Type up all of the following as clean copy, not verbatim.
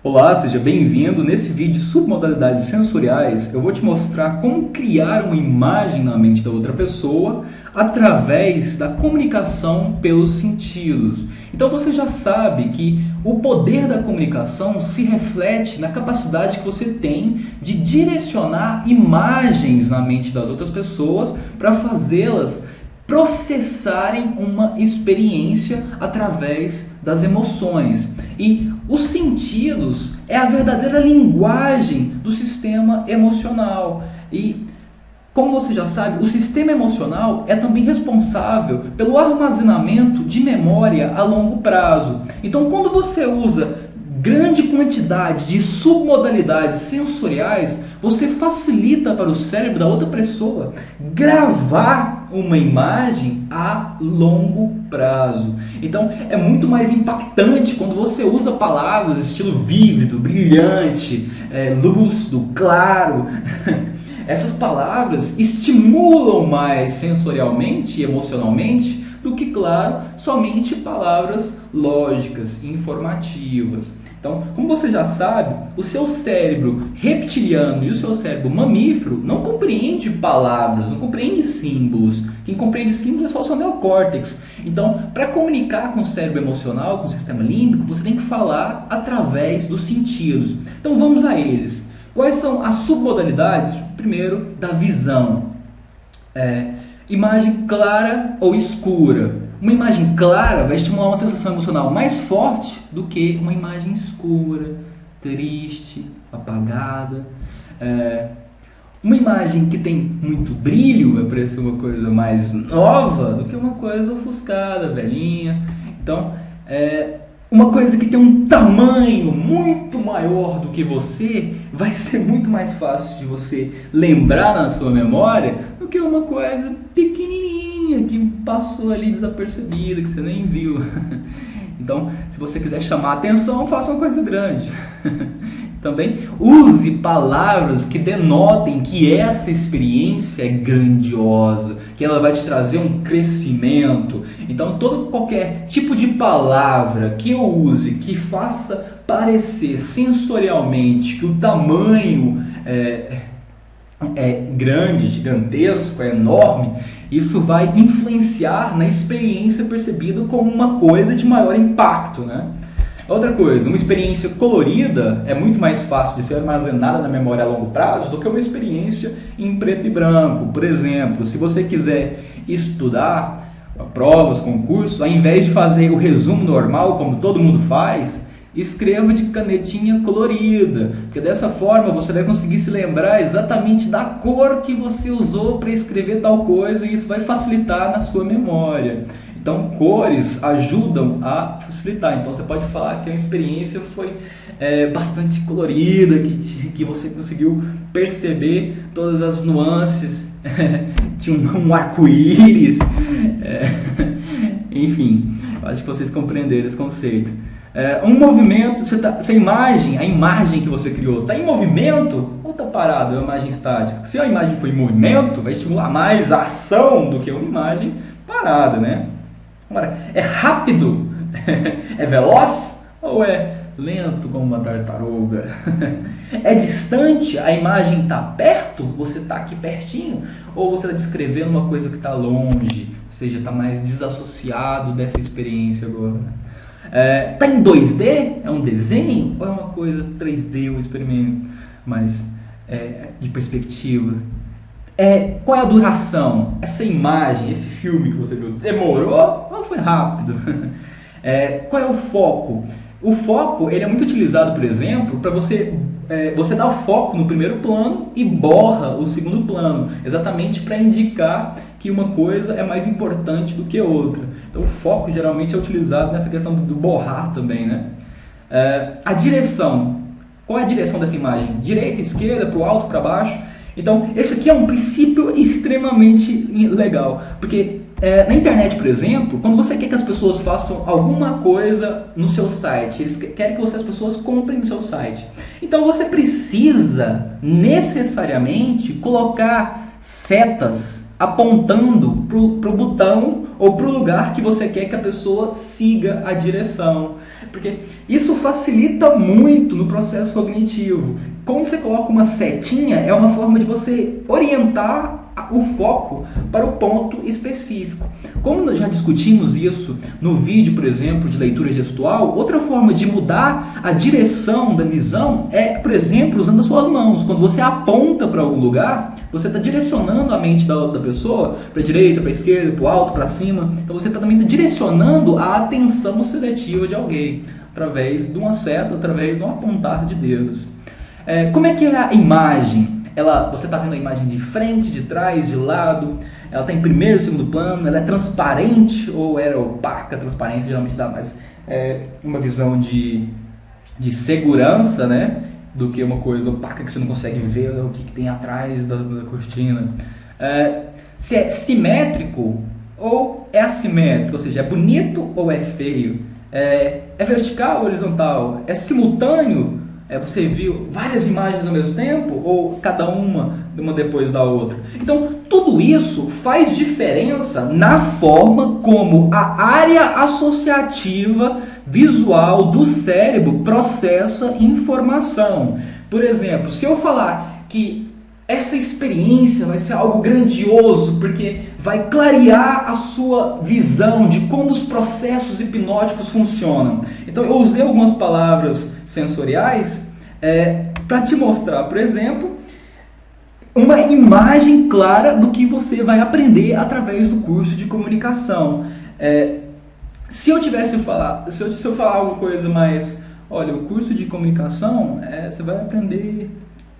Olá, seja bem-vindo. Nesse vídeo Submodalidades Sensoriais, eu vou te mostrar como criar uma imagem na mente da outra pessoa através da comunicação pelos sentidos. Então você já sabe que o poder da comunicação se reflete na capacidade que você tem de direcionar imagens na mente das outras pessoas para fazê-las processarem uma experiência através das emoções. E os sentidos é a verdadeira linguagem do sistema emocional. E, como você já sabe, o sistema emocional é também responsável pelo armazenamento de memória a longo prazo. Então, quando você usa grande quantidade de submodalidades sensoriais, você facilita para o cérebro da outra pessoa gravar uma imagem a longo prazo. Então é muito mais impactante quando você usa palavras estilo vívido, brilhante, lúcido, claro. Essas palavras estimulam mais sensorialmente e emocionalmente do que, claro, somente palavras lógicas e informativas. Então, como você já sabe, o seu cérebro reptiliano e o seu cérebro mamífero não compreende palavras, não compreende símbolos. Quem compreende símbolos é só o seu neocórtex. Então, para comunicar com o cérebro emocional, com o sistema límbico, você tem que falar através dos sentidos. Então, vamos a eles. Quais são as submodalidades? Primeiro, da visão. Imagem clara ou escura. Uma imagem clara vai estimular uma sensação emocional mais forte do que uma imagem escura, triste, apagada. Uma imagem que tem muito brilho vai parecer uma coisa mais nova do que uma coisa ofuscada, velhinha. Então, uma coisa que tem um tamanho muito maior do que você vai ser muito mais fácil de você lembrar na sua memória do que uma coisa pequenininha que passou ali desapercebida, que você nem viu. Então, se você quiser chamar a atenção, faça uma coisa grande. Também use palavras que denotem que essa experiência é grandiosa, que ela vai te trazer um crescimento. Então, qualquer tipo de palavra que eu use que faça parecer sensorialmente que o tamanho é grande, gigantesco, é enorme, isso vai influenciar na experiência percebida como uma coisa de maior impacto, né? Outra coisa, uma experiência colorida é muito mais fácil de ser armazenada na memória a longo prazo do que uma experiência em preto e branco. Por exemplo, se você quiser estudar provas, concursos, ao invés de fazer o resumo normal, como todo mundo faz, escreva de canetinha colorida, porque dessa forma você vai conseguir se lembrar exatamente da cor que você usou para escrever tal coisa e isso vai facilitar na sua memória. Então, cores ajudam a facilitar. Então, você pode falar que a experiência foi bastante colorida, que você conseguiu perceber todas as nuances, tinha um arco-íris, enfim, acho que vocês compreenderam esse conceito. Um movimento, a imagem que você criou está em movimento ou está parado? É uma imagem estática. Se a imagem for em movimento, vai estimular mais a ação do que uma imagem parada, né? Agora, é rápido? É veloz? Ou é lento como uma tartaruga? É distante? A imagem está perto? Você está aqui pertinho? Ou você está descrevendo uma coisa que está longe? Ou seja, está mais desassociado dessa experiência agora? Está em 2D? É um desenho? Ou é uma coisa 3D, um experimento mais de perspectiva? Qual é a duração? Essa imagem, esse filme que você viu, demorou ou foi rápido? Qual é o foco? O foco ele é muito utilizado, por exemplo, para você dar o foco no primeiro plano e borra o segundo plano, exatamente para indicar que uma coisa é mais importante do que outra. Então o foco geralmente é utilizado nessa questão do borrar também, né? A direção. Qual é a direção dessa imagem? Direita, esquerda, para o alto, para baixo? Então, esse aqui é um princípio extremamente legal, porque na internet, por exemplo, quando você quer que as pessoas façam alguma coisa no seu site, eles querem que as pessoas comprem no seu site. Então, você precisa necessariamente colocar setas apontando para o botão ou para o lugar que você quer que a pessoa siga a direção. Porque isso facilita muito no processo cognitivo. Como você coloca uma setinha, é uma forma de você orientar o foco para o ponto específico. Como nós já discutimos isso no vídeo, por exemplo, de leitura gestual, outra forma de mudar a direção da visão é, por exemplo, usando as suas mãos. Quando você aponta para algum lugar, você está direcionando a mente da pessoa para a direita, para a esquerda, para o alto, para cima. Então você está também direcionando a atenção seletiva de alguém, através de uma seta, através de um apontar de dedos. Como é que é a imagem? Você está vendo a imagem de frente, de trás, de lado, ela está em primeiro, segundo plano, ela é transparente ou era opaca? Transparente geralmente dá mais uma visão de segurança, né? Do que uma coisa opaca que você não consegue ver o que tem atrás da cortina. Se é simétrico ou é assimétrico, ou seja, é bonito ou é feio? É vertical ou horizontal? É simultâneo? Você viu várias imagens ao mesmo tempo ou cada uma depois da outra? Então, tudo isso faz diferença na forma como a área associativa visual do cérebro processa informação. Por exemplo, se eu falar que essa experiência vai ser algo grandioso, porque vai clarear a sua visão de como os processos hipnóticos funcionam. Então eu usei algumas palavras sensoriais para te mostrar, por exemplo, uma imagem clara do que você vai aprender através do curso de comunicação. Se eu falar alguma coisa mais, olha, o curso de comunicação, você vai aprender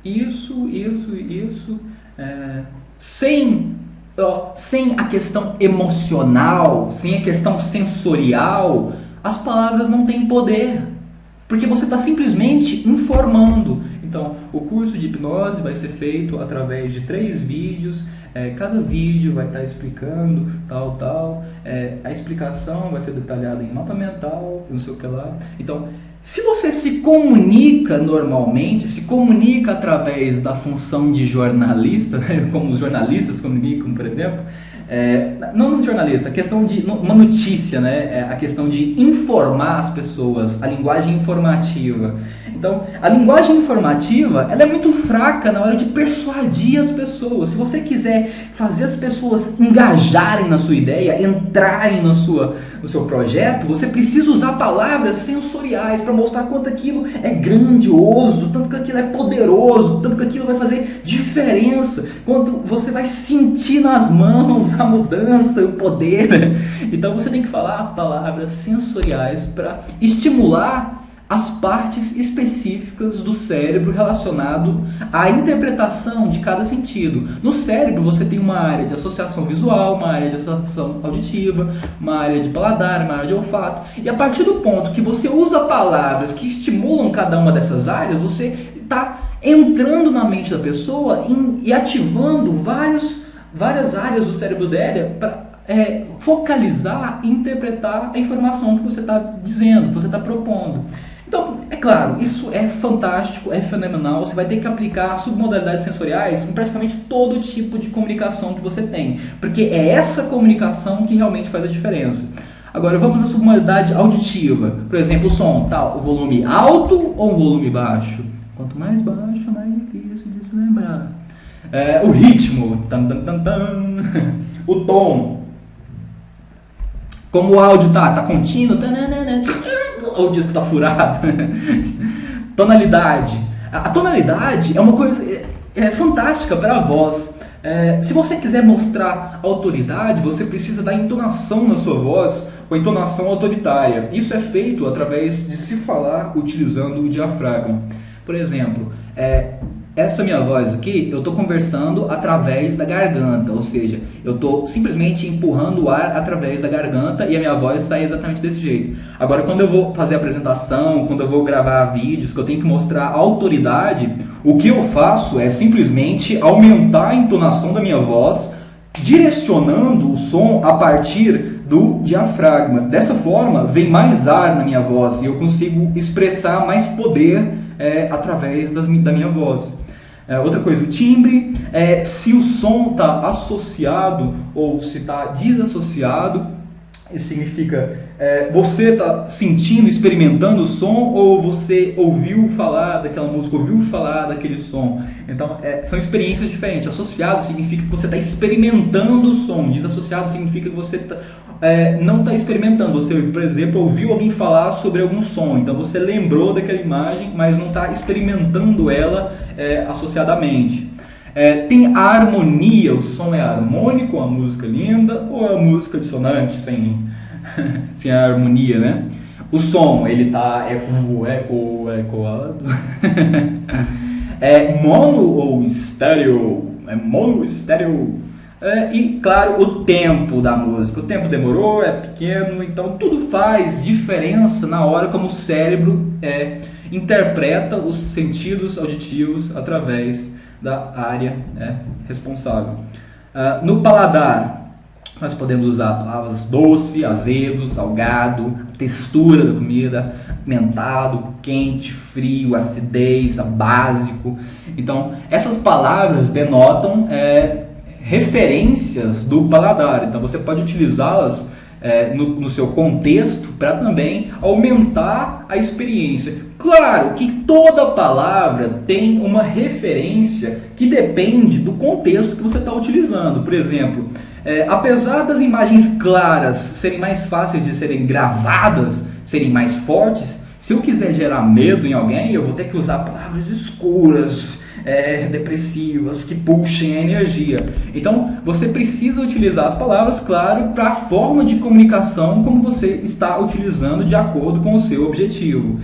isso, sem a questão emocional, sem a questão sensorial, as palavras não têm poder, porque você está simplesmente informando. Então, o curso de hipnose vai ser feito através de 3 vídeos, cada vídeo vai estar explicando tal, a explicação vai ser detalhada em mapa mental, não sei o que lá. Então, se você se comunica normalmente, se comunica através da função de jornalista, né, como os jornalistas comunicam, por exemplo, não jornalista, a questão de uma notícia, né, a questão de informar as pessoas, a linguagem informativa. Então, a linguagem informativa, ela é muito fraca na hora de persuadir as pessoas. Se você quiser fazer as pessoas engajarem na sua ideia, entrarem no seu projeto, você precisa usar palavras sensoriais para mostrar quanto aquilo é grandioso, tanto que aquilo é poderoso, tanto que aquilo vai fazer diferença, quanto você vai sentir nas mãos a mudança, o poder. Então você tem que falar palavras sensoriais para estimular as partes específicas do cérebro relacionado à interpretação de cada sentido. No cérebro você tem uma área de associação visual, uma área de associação auditiva, uma área de paladar, uma área de olfato. E a partir do ponto que você usa palavras que estimulam cada uma dessas áreas, você está entrando na mente da pessoa e ativando várias áreas do cérebro dela para focalizar e interpretar a informação que você está dizendo, que você está propondo. Então, é claro, isso é fantástico, é fenomenal. Você vai ter que aplicar submodalidades sensoriais em praticamente todo tipo de comunicação que você tem, porque é essa comunicação que realmente faz a diferença. Agora, vamos à submodalidade auditiva. Por exemplo, o som, o volume alto ou o volume baixo? Quanto mais baixo, mais difícil de se lembrar. O ritmo, o tom. Como o áudio tá contínuo, ou o disco tá furado. Tonalidade. A tonalidade é uma coisa fantástica para a voz. Se você quiser mostrar autoridade, você precisa dar entonação na sua voz, ou entonação autoritária. Isso é feito através de se falar utilizando o diafragma. Por exemplo, essa minha voz aqui, eu estou conversando através da garganta, ou seja, eu estou simplesmente empurrando o ar através da garganta e a minha voz sai exatamente desse jeito. Agora, quando eu vou fazer apresentação, quando eu vou gravar vídeos, que eu tenho que mostrar autoridade, o que eu faço é simplesmente aumentar a entonação da minha voz, direcionando o som a partir do diafragma. Dessa forma, vem mais ar na minha voz e eu consigo expressar mais poder através da minha voz. Outra coisa, o timbre, se o som está associado ou se está desassociado, isso significa você está sentindo, experimentando o som, ou você ouviu falar daquela música, ouviu falar daquele som. Então, são experiências diferentes. Associado significa que você está experimentando o som, desassociado significa que você não está experimentando. Você, por exemplo, ouviu alguém falar sobre algum som, então você lembrou daquela imagem, mas não está experimentando ela associadamente. Tem a harmonia, o som é harmônico, a música linda, ou a música dissonante, sem a harmonia, né? O som, ele está ecoado. Mono ou estéreo? Mono, estéreo. E, claro, o tempo da música. O tempo demorou, é pequeno, então tudo faz diferença na hora como o cérebro interpreta os sentidos auditivos através da área responsável. No paladar, nós podemos usar palavras doce, azedo, salgado, textura da comida, apimentado, quente, frio, acidez, básico. Então, essas palavras denotam referências do paladar. Então, você pode utilizá-las no seu contexto para também aumentar a experiência. Claro que toda palavra tem uma referência que depende do contexto que você está utilizando. Por exemplo, apesar das imagens claras serem mais fáceis de serem gravadas, serem mais fortes, se eu quiser gerar medo em alguém, eu vou ter que usar palavras escuras, depressivas, que puxem a energia. Então, você precisa utilizar as palavras, claro, para a forma de comunicação como você está utilizando de acordo com o seu objetivo.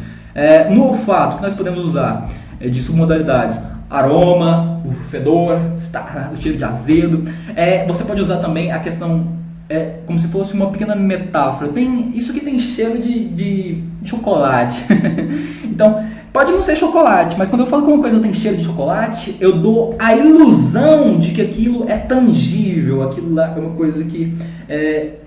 No olfato, que nós podemos usar de submodalidades, aroma, o fedor, o cheiro de azedo. Você pode usar também a questão, como se fosse uma pequena metáfora. Isso aqui tem cheiro de chocolate. Então, pode não ser chocolate, mas quando eu falo que uma coisa tem cheiro de chocolate, eu dou a ilusão de que aquilo é tangível, aquilo lá é uma coisa que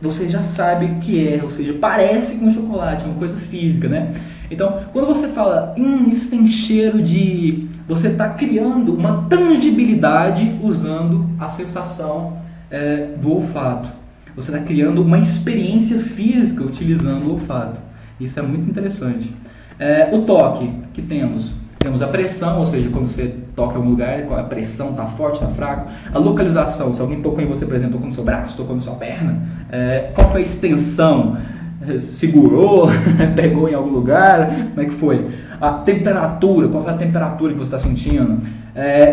você já sabe o que é, ou seja, parece com chocolate, é uma coisa física, né? Então, quando você fala, isso tem cheiro de... Você está criando uma tangibilidade usando a sensação do olfato. Você está criando uma experiência física utilizando o olfato. Isso é muito interessante. O toque que temos a pressão, ou seja, quando você toca em algum lugar, a pressão está forte, está fraco. A localização, se alguém tocou em você, por exemplo, tocou no seu braço, tocou na sua perna, qual foi a extensão? Segurou, pegou em algum lugar, como é que foi? A temperatura, qual foi a temperatura que você está sentindo?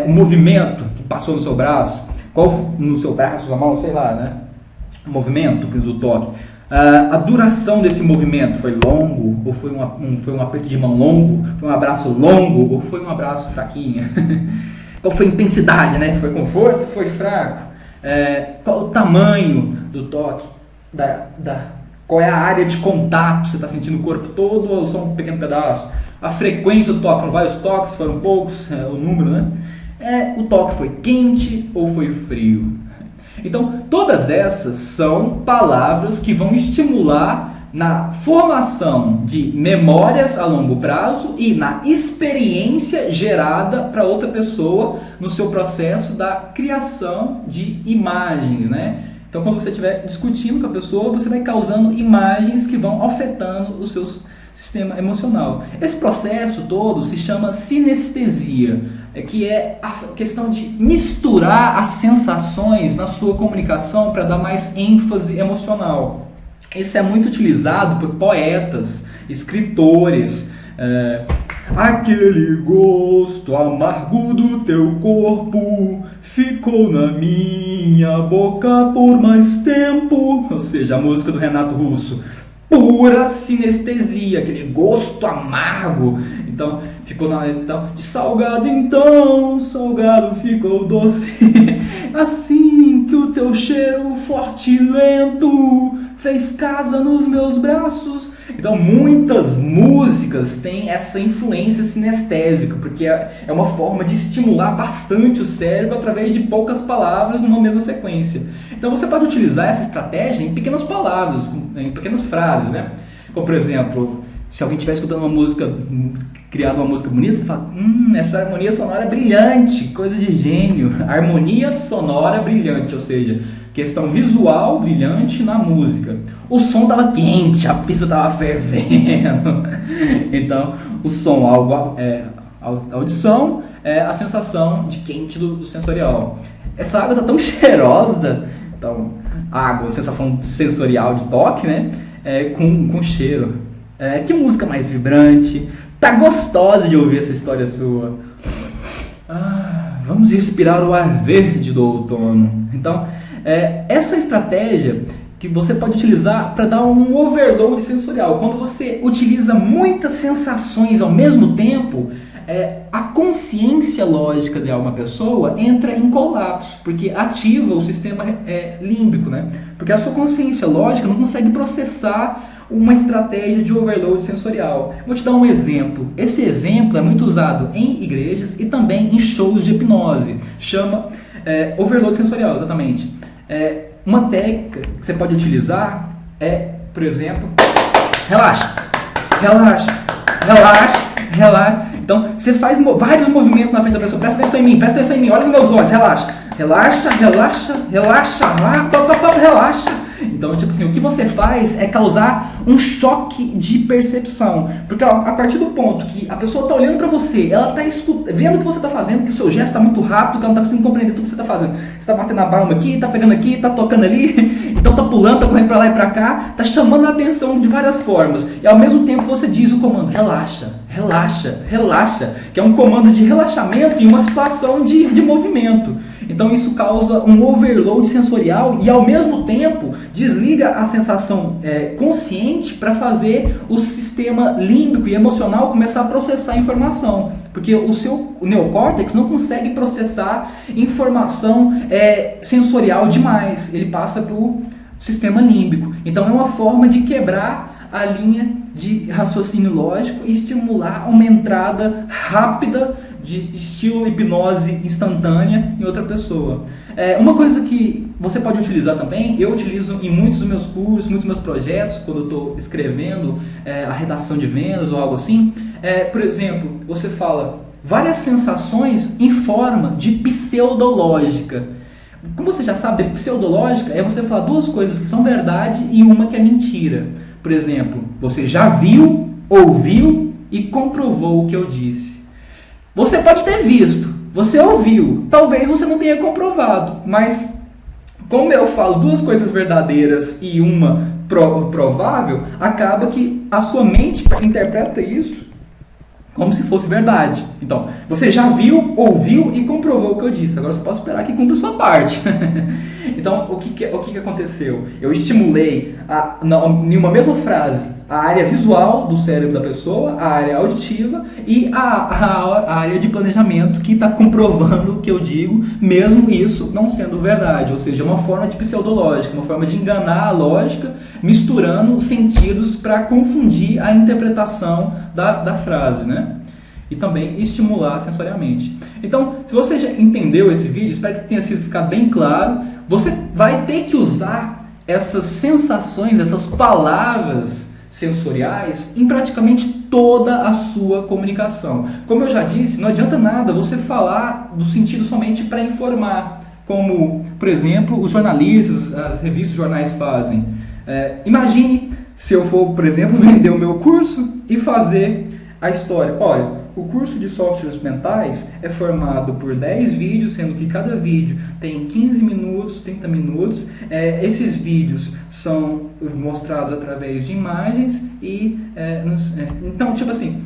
O movimento que passou no seu braço, no seu braço, sua mão, sei lá, né? O movimento do toque. A duração desse movimento foi longo, ou foi um aperto de mão longo, foi um abraço longo, ou foi um abraço fraquinho? Qual foi a intensidade, né? Foi com força, foi fraco? Qual o tamanho do toque? Qual é a área de contato? Você está sentindo o corpo todo ou só um pequeno pedaço? A frequência do toque, foram vários toques, foram poucos, o número, né? O toque foi quente ou foi frio? Então, todas essas são palavras que vão estimular na formação de memórias a longo prazo e na experiência gerada para outra pessoa no seu processo da criação de imagens, né? Então, quando você estiver discutindo com a pessoa, você vai causando imagens que vão afetando o seu sistema emocional. Esse processo todo se chama sinestesia, que é a questão de misturar as sensações na sua comunicação para dar mais ênfase emocional. Isso é muito utilizado por poetas, escritores. Aquele gosto amargo do teu corpo ficou na minha boca por mais tempo. Ou seja, a música do Renato Russo. Pura sinestesia, aquele gosto amargo. Então, ficou de salgado, então, salgado ficou doce. Assim que o teu cheiro forte e lento fez casa nos meus braços. Então, muitas músicas têm essa influência sinestésica, porque é uma forma de estimular bastante o cérebro através de poucas palavras numa mesma sequência. Então, você pode utilizar essa estratégia em pequenas palavras, em pequenas frases, né? Como, por exemplo, Se alguém estiver escutando uma música, criado uma música bonita, você fala, essa harmonia sonora é brilhante, coisa de gênio. Harmonia sonora brilhante, ou seja, questão visual brilhante na música. O som estava quente, a pista estava fervendo. Então, o som, a audição, é a sensação de quente do sensorial. Essa água está tão cheirosa, então, água, sensação sensorial de toque, né? Com cheiro. Que música mais vibrante. Tá gostosa de ouvir essa história sua. Vamos respirar o ar verde do outono. Então, essa estratégia que você pode utilizar para dar um overload sensorial. Quando você utiliza muitas sensações ao mesmo tempo, a consciência lógica de uma pessoa entra em colapso, porque ativa o sistema límbico, né? Porque a sua consciência lógica não consegue processar uma estratégia de overload sensorial. Vou te dar um exemplo. Esse exemplo é muito usado em igrejas e também em shows de hipnose. Chama overload sensorial, exatamente. Uma técnica que você pode utilizar por exemplo, relaxa, relaxa, relaxa, relaxa. Então, você faz vários movimentos na frente da pessoa. Presta atenção em mim, olha nos meus olhos, relaxa. Relaxa, relaxa, relaxa, relaxa. Então, tipo assim, o que você faz é causar um choque de percepção. Porque a partir do ponto que a pessoa está olhando para você, ela está vendo o que você está fazendo, que o seu gesto está muito rápido, que ela não está conseguindo compreender tudo que você está fazendo. Você está batendo a palma aqui, está pegando aqui, está tocando ali, então está pulando, está correndo para lá e para cá, está chamando a atenção de várias formas. E ao mesmo tempo você diz o comando, relaxa, relaxa, relaxa, que é um comando de relaxamento em uma situação de movimento. Então isso causa um overload sensorial e ao mesmo tempo desliga a sensação consciente para fazer o sistema límbico e emocional começar a processar a informação. Porque o seu neocórtex não consegue processar informação sensorial demais. Ele passa para o sistema límbico. Então é uma forma de quebrar a linha de raciocínio lógico e estimular uma entrada rápida de estilo hipnose instantânea em outra pessoa. Uma coisa que você pode utilizar também, eu utilizo em muitos dos meus cursos, muitos dos meus projetos, quando eu estou escrevendo a redação de vendas ou algo assim, por exemplo, você fala várias sensações em forma de pseudológica. Como você já sabe, pseudológica é você falar duas coisas que são verdade e uma que é mentira. Por exemplo, você já viu, ouviu e comprovou o que eu disse. Você pode ter visto, você ouviu, talvez você não tenha comprovado, mas como eu falo duas coisas verdadeiras e uma provável, acaba que a sua mente interpreta isso como se fosse verdade. Então, você já viu, ouviu e comprovou o que eu disse. Agora você pode esperar que cumpra a sua parte. Então, o que aconteceu? Eu estimulei, em uma mesma frase, a área visual do cérebro da pessoa, a área auditiva e a área de planejamento que está comprovando o que eu digo, mesmo isso não sendo verdade. Ou seja, uma forma de pseudológica, uma forma de enganar a lógica, misturando sentidos para confundir a interpretação da frase, né? E também estimular sensorialmente. Então, se você já entendeu esse vídeo, espero que tenha ficado bem claro, você vai ter que usar essas sensações, essas palavras sensoriais em praticamente toda a sua comunicação. Como eu já disse, não adianta nada você falar do sentido somente para informar, como, por exemplo, os jornalistas, as revistas, jornais fazem. Imagine se eu for, por exemplo, vender o meu curso e fazer a história. Olha, o curso de softwares mentais é formado por 10 vídeos, sendo que cada vídeo tem 15 minutos, 30 minutos. Esses vídeos são mostrados através de imagens e... então, tipo assim,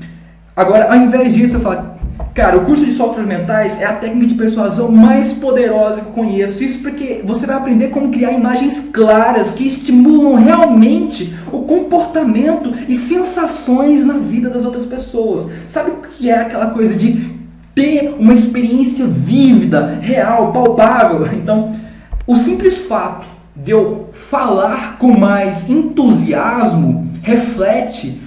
agora, ao invés disso, eu falo, cara, o curso de softwares mentais é a técnica de persuasão mais poderosa que eu conheço. Isso porque você vai aprender como criar imagens claras que estimulam realmente o comportamento e sensações na vida das outras pessoas. Sabe o que é aquela coisa de ter uma experiência vívida, real, palpável? Então, o simples fato de eu falar com mais entusiasmo reflete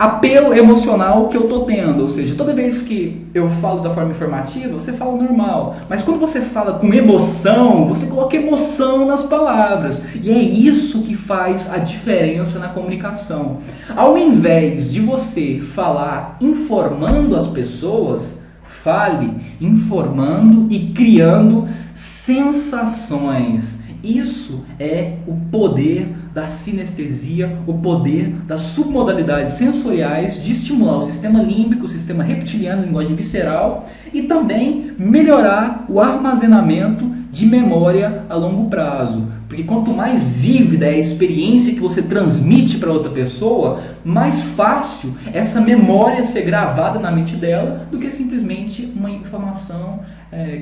apelo emocional que eu estou tendo. Ou seja, toda vez que eu falo da forma informativa, você fala normal. Mas quando você fala com emoção, você coloca emoção nas palavras. E é isso que faz a diferença na comunicação. Ao invés de você falar informando as pessoas, fale informando e criando sensações. Isso é o poder da sinestesia, o poder das submodalidades sensoriais de estimular o sistema límbico, o sistema reptiliano, a linguagem visceral e também melhorar o armazenamento de memória a longo prazo. Porque quanto mais vívida é a experiência que você transmite para outra pessoa, mais fácil essa memória ser gravada na mente dela do que simplesmente uma informação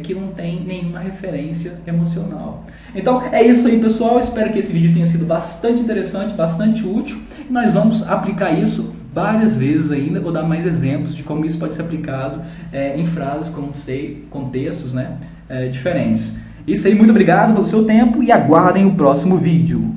que não tem nenhuma referência emocional. Então é isso aí, pessoal. Espero que esse vídeo tenha sido bastante interessante, bastante útil. E nós vamos aplicar isso várias vezes ainda. Vou dar mais exemplos de como isso pode ser aplicado em frases, contextos, né, diferentes. Isso aí, muito obrigado pelo seu tempo e aguardem o próximo vídeo.